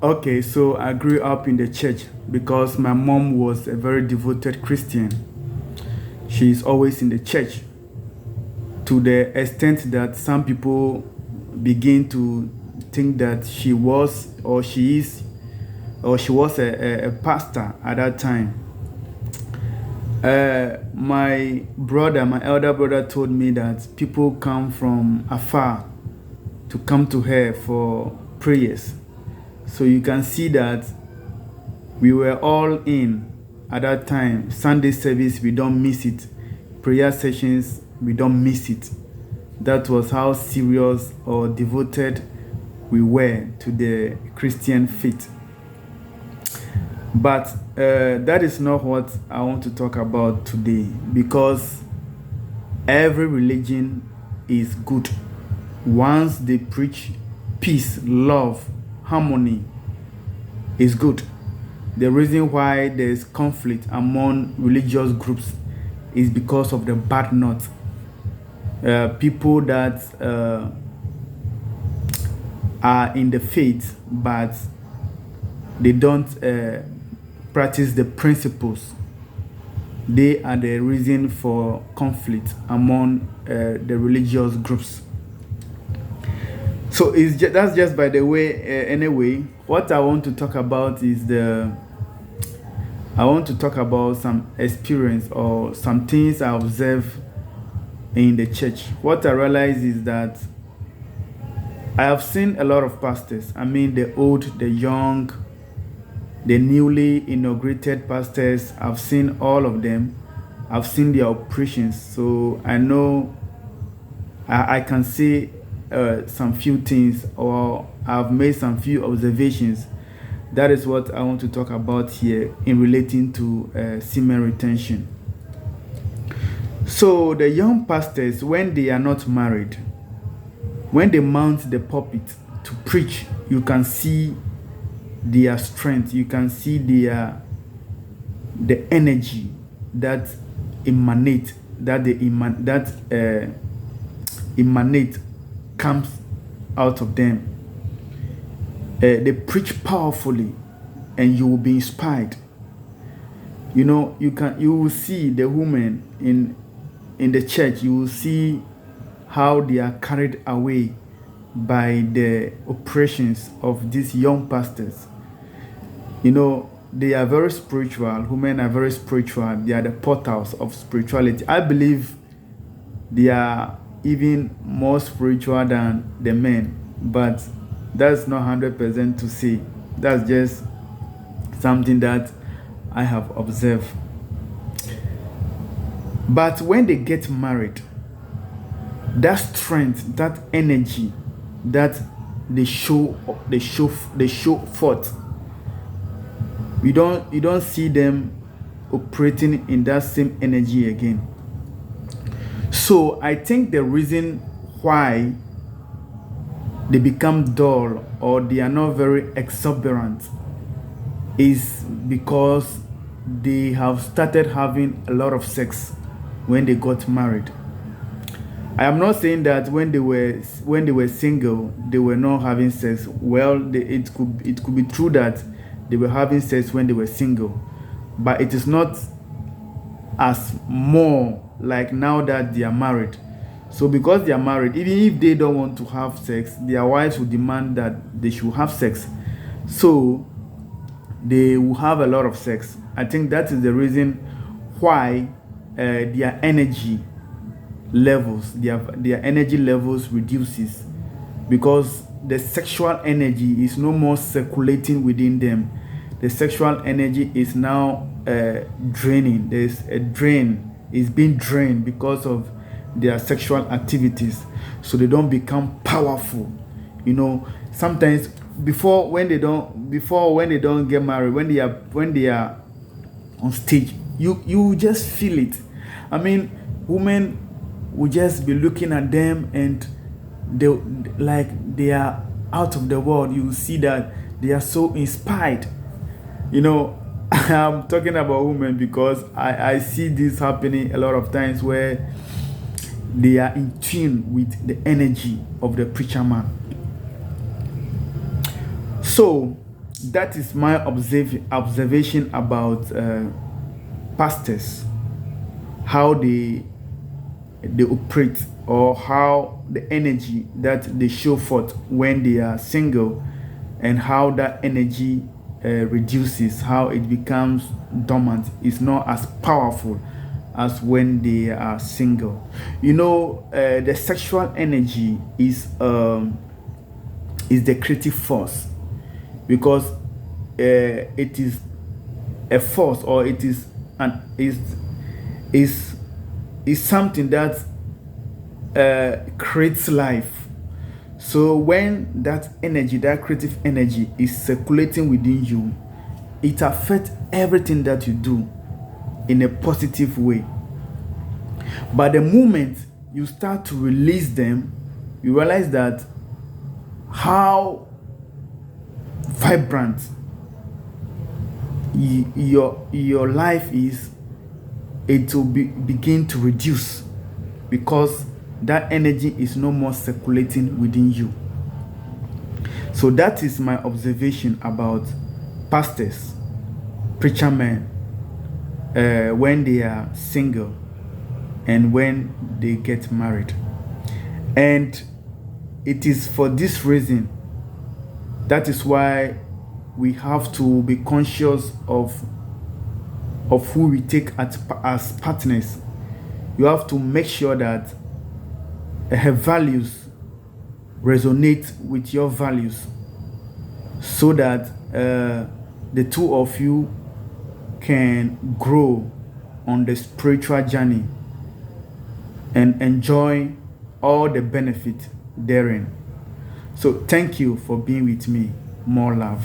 Okay, so I grew up in the church because my mom was a very devoted Christian. She's always in the church to the extent that some people begin to think that she was or she is or she was a pastor at that time. My elder brother told me that people come from afar to come to her for prayers. So you can see that we were all in at that time. Sunday service, we don't miss it. Prayer sessions, we don't miss it. That was how serious or devoted we were to the Christian faith. But that is not what I want to talk about today, because every religion is good once they preach peace, love, harmony is good. The reason why there's conflict among religious groups is because of the bad note. People that are in the faith but they don't practice the principles, they are the reason for conflict among the religious groups. So that's just by the way. Anyway, what I want to talk about is I want to talk about some experience or some things I observe in the church. What I realize is that I have seen a lot of pastors. I mean, the old, the young, the newly inaugurated pastors. I've seen all of them. I've seen their operations. So I know I can see some few things, or I've made some few observations. That is what I want to talk about here in relating to semen retention. So the young pastors, when they are not married, when they mount the pulpit to preach, you can see their strength. You can see the energy that emanate comes out of them. They preach powerfully, and you will be inspired. You know, you will see the women in the church. You will see how they are carried away by the operations of these young pastors. You know, they are very spiritual. Women are very spiritual. They are the portals of spirituality. I believe they are even more spiritual than the men, but that's not 100% to say. That's just something that I have observed. But when they get married, that strength, that energy that they show forth, you don't see them operating in that same energy again. So I think the reason why they become dull or they are not very exuberant is because they have started having a lot of sex when they got married. I am not saying that when they were single they were not having sex. Well, it could be true that they were having sex when they were single, but it is not as more like now that they are married. So because they are married, even if they don't want to have sex, their wives will demand that they should have sex. So they will have a lot of sex. I think that is the reason why their energy levels reduces, because the sexual energy is no more circulating within them. The sexual energy is now draining. There's a drain. It's being drained because of their sexual activities, so they don't become powerful. You know, sometimes when they don't get married, when they are on stage, you just feel it. I mean, women will just be looking at them and they are out of the world. You see that they are so inspired. You know, I'm talking about women because I see this happening a lot of times where they are in tune with the energy of the preacher man. So that is my observation about pastors, how they operate, or how the energy that they show forth when they are single, and how that energy reduces, how it becomes dormant, is not as powerful as when they are single. The sexual energy is the creative force, because it is a force, or it is an is something that creates life. So when that energy, that creative energy, is circulating within you, it affects everything that you do in a positive way. But the moment you start to release them, you realize that how vibrant your life is, it will begin to reduce, because that energy is no more circulating within you. So that is my observation about pastors, preacher men, when they are single and when they get married. And it is for this reason, that is why we have to be conscious of who we take as partners. You have to make sure that her values resonate with your values, so that the two of you can grow on the spiritual journey and enjoy all the benefit therein. So thank you for being with me. More love.